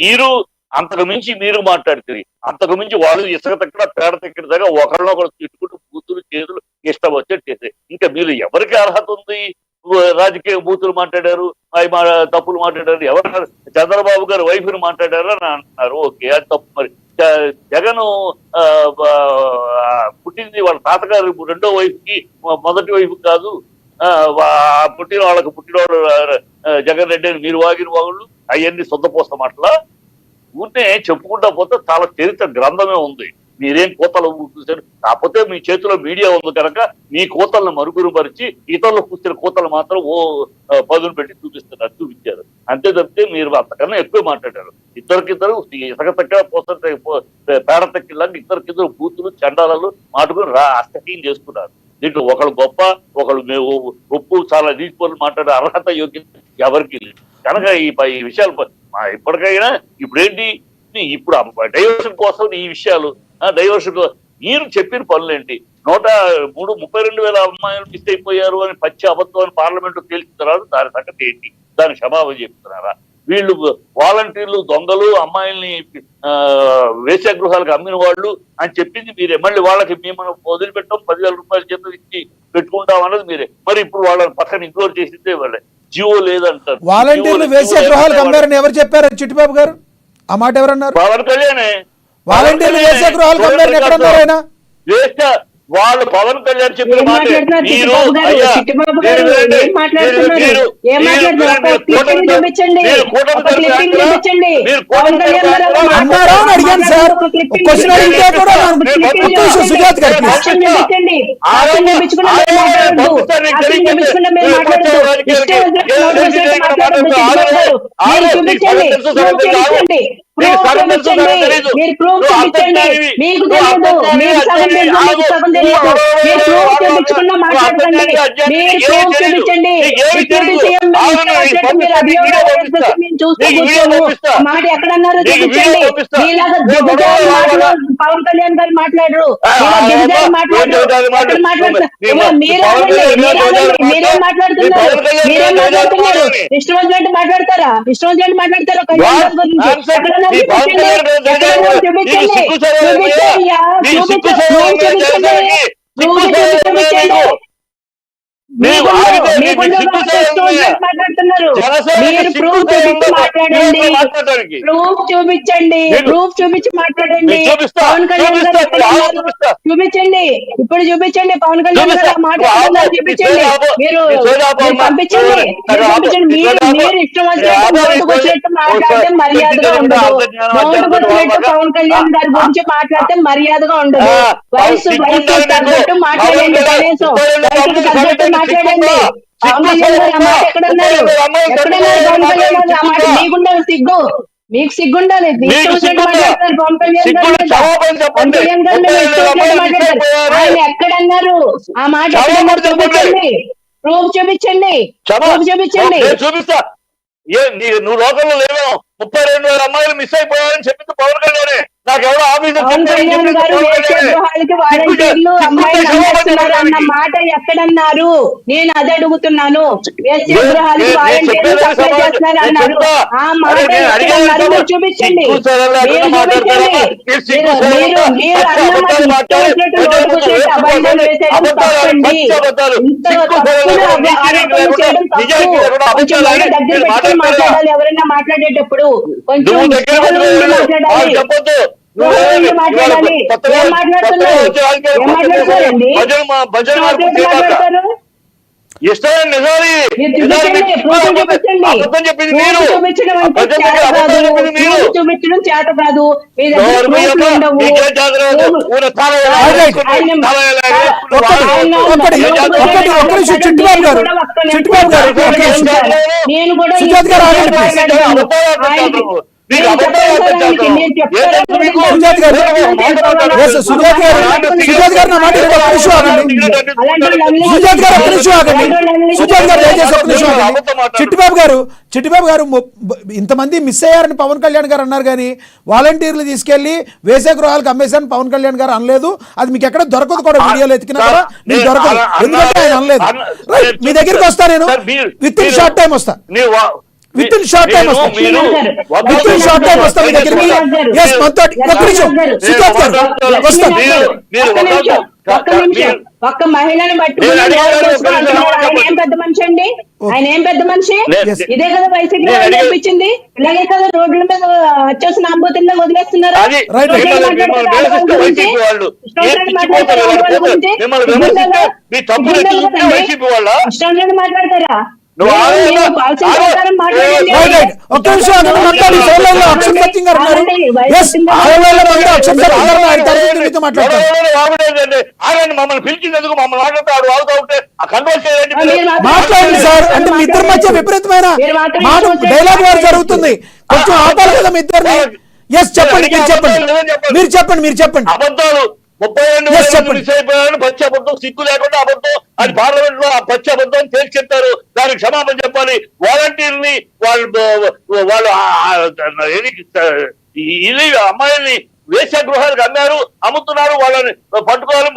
మీరు అంతకు మించి మీరు మాట్లాడుతుంది, అంతకు మించి వాళ్ళు ఇసుక తక్కడ పేడ తక్కడ దగ్గర ఒకరినొకరు తిట్టుకుంటూ బూతులు చేతులు ఇష్టం వచ్చేది చేసే. ఇంకా మీరు ఎవరికి అర్హత ఉంది? రాజకీయ బూతులు మాట్లాడారు, తప్పులు మాట్లాడారు, ఎవరు చంద్రబాబు గారు వైఫ్ని మాట్లాడారు అని అంటున్నారు. ఓకే, అది తప్పు. మరి జగన్ పుట్టింది వాళ్ళ తాతగారు రెండో వైఫ్కి, మొదటి వైఫ్ కాదు. పుట్టిన వాళ్ళకి పుట్టినవాడు జగన్ రెడ్డి అని మీరు వాగిన వాగుళ్ళు అవన్నీ సొంతపోస మాటలా ఊరినే చెప్పుకుంటా పోతే చాలా చరిత్ర గ్రంథమే ఉంది. మీరేం కోతలు చూశారు, కాకపోతే మీ చేతిలో మీడియా ఉంది కనుక మీ కోతలను మరుగురు పరిచి ఇతరులు కూర్చున్న కోతలు మాత్రం పదును పెట్టి చూపించారు. అంతే తప్పితే మీరు అంతకన్నా ఎక్కువ మాట్లాడారు. ఇద్దరికిద్దరు ఇసుక తక్క పేడ తక్కిలాగా ఇద్దరికిద్దరు బూతులు చండాలను మాటుకుని అస్తకీయం చేసుకున్నారు. దీంట్లో ఒకళ్ళు గొప్ప, ఒకళ్ళు ఒప్పు, చాలా నీటి పనులు మాట్లాడే అర్హత యోగ్యత ఎవరికి లేదు కనుక ఈ విషయాలు ఇప్పటికైనా ఇప్పుడేంటి, ఇప్పుడు డైవర్షన్ కోసం ఈ విషయాలు డైవర్షన్ మీరు చెప్పిన పనులేంటి? 32,000 అమ్మాయిలు మిస్ అయిపోయారు అని పచ్చి అబద్ధం అని పార్లమెంట్ తేల్చిన తర్వాత దాని సంగతి ఏంటి? దాని క్షమాపణ చెప్తున్నారా? వీళ్ళు వాలంటీర్లు దొంగలు, అమ్మాయిల్ని వేశ్య గృహాలకు అమ్మిన వాళ్ళు అని చెప్పింది మీరే. మళ్ళీ వాళ్ళకి మేము వదిలిపెట్టాం 10,000 రూపాయల చేత ఇచ్చి పెట్టుకుంటాం అన్నది మీరే. మరి ఇప్పుడు వాళ్ళని పక్కన ఇగ్నోర్ చేసిందే వాళ్ళే. జియో లేదంటారు. వాలంటీర్లు వేశ్య గృహాలకు అమ్మారని ఎవరు చెప్పారు? చిట్టిబాబు గారు ఆ మాట ఎవరన్నారు? పవన్ కళ్యాణే. వాలంటీర్లు వేశ్య గృహాలకు అమ్మారని ఎక్కడన్నారు ఆయన? వాళ్ళు పవన్ కళ్యాణ్ చెప్పిన మాట మీరు అన్నారా అని అడిగాను సార్. క్వశ్చన్ అడిగితే కూడా సుజాత్ గారు మాట ఎక్కడన్నారో చూపించండి. పవన్ కళ్యాణ్ గారు మాట్లాడరు, మీరేం మాట్లాడుతున్నారు? ఇష్టం వచ్చినట్టు మాట్లాడతారా? ఇష్టం వచ్చినట్టు మాట్లాడతారా? కళ్యాణ్ చూపించండి, ప్రూఫ్ చూపించి మాట్లాడండి. పవన్ కళ్యాణ్ గారు చూపించండి, ఇప్పుడు చూపించండి. పవన్ కళ్యాణ్ గారు మాట్లాడుతున్నారు, చూపించండి. మీరు పంపించండి, మీరు ఇష్టం వచ్చినట్టు మాట్లాడితే మర్యాదగా ఉండదు. నోటుకు వచ్చినట్టు పవన్ కళ్యాణ్ గారి గురించి మాట్లాడితే మర్యాదగా ఉండదు. వయసు తగ్గట్టు మాట్లాడండి, కనీసం వయసుకు తగ్గట్టు మాట్లాడండి. పవన్ కళ్యాణ్ గారు ఆ మాట ఎక్కడన్నారు? ఎక్కడన్నారు పవన్ కళ్యాణ్ గారు ఆ మాట? మీకుండాలి సిగ్గు, మీకు సిగ్గుండాలి. ఇష్టం వచ్చినట్టు మాట్లాడతారు పవన్ కళ్యాణ్ గారు. పవన్ కళ్యాణ్ గారు ఇష్టం వచ్చినట్టు మాట్లాడతారు. ఆయన ఎక్కడన్నారు ఆ మాట? ఎక్కడన్నారు? చూపించండి, ప్రూఫ్ చూపించండి, ప్రూఫ్ చూపించండి. నువ్వు లోకల్లో లేవో 32,000 అమ్మాయిలు మిస్ అయిపోయారని చెప్పింది పవన్ కళ్యాణే. నాకు ఎవరో ఆఫీసర్ అన్న మాట ఎక్కడన్నారు? నేను అది అడుగుతున్నాను. వేశ్య గృహాలకు వాలంటీర్లు సప్లై చేస్తున్నారు అన్నారు. ఆ మాట చూపించండి, మాట్లాడాలి. ఎవరైనా మాట్లాడేటప్పుడు కొంచెం చెప్పొద్దు. మాట్లాడాలి. ఏం మాట్లాడుతున్నారండి? ఇష్టం నిజాలి అబద్ధం చెప్పింది మీరు, చూపించడం చేత కాదు. నేను కూడా చిట్టిబాబు గారు ఇంతమంది మిస్ అయ్యారని పవన్ కళ్యాణ్ గారు అన్నారు కానీ వాలంటీర్లు తీసుకెళ్లి వేసే గృహాలకు అమ్మేశారని పవన్ కళ్యాణ్ గారు అనలేదు. అది మీకు ఎక్కడ దొరకదు కూడా, వీడియోలో ఎత్తికినా కూడా మీకు దొరకదు. ఎందుకంటే ఆయన అనలేదు. మీ దగ్గరికి వస్తా, నేను విత్ ఇన్ షార్ట్ టైం వస్తా. విత్ ఇన్ షార్ట్ టైం వస్తాం. విత్ ఇన్ షార్ట్ టైం వస్తాం మీ దగ్గరికి. ఎస్ మనతో ఒక్క నిమిషం సిద్ధార్థ్ గారు వస్తాం. ఒక్క మహిళని పట్టుకుని ఆయన ఏం పెద్ద మనిషి అండి? ఆయన ఏం పెద్ద మనిషి? ఇదే కదా వైసీపీ నేర్పించింది. ఇలాగే కదా రోడ్ల మీద వచ్చేసిన అంబోతుల్లో వదిలేస్తున్నారు. మాట్లాడతారా? ఒక్క నిమిషం మాట్లాడి అక్షర్ సత్యం గారు ఉన్నారు. మమ్మల్ని పిలిచినందుకు మమ్మల్ని మాట్లాడతాడు ఆగుతా ఉంటే ఆ కంట్రోల్ చేయండి. మాట్లాడండి సార్. అంటే మీ ఇద్దరి మధ్య విపరీతమైన మాట డైలాగ్ వారు జరుగుతుంది. కొంచెం ఆపాలి కదా మీ ఇద్దరిని. ఎస్ చెప్పండి మీరు చెప్పండి. అబద్ధాలు 32 మిస్ అయిపోయారని పచ్చి అబద్ధం, సిగ్గు లేకుండా అబద్ధం. అది పార్లమెంట్ లో ఆ పచ్చి అబద్ధం తేల్చి చెప్తారు. దానికి క్షమాపణ చెప్పాలి. వాలంటీర్ని వాళ్ళు ఇది అమ్మాయిల్ని వేశ్య గృహాలకు అమ్ముతున్నారు. వాళ్ళని పట్టుకోవాలి.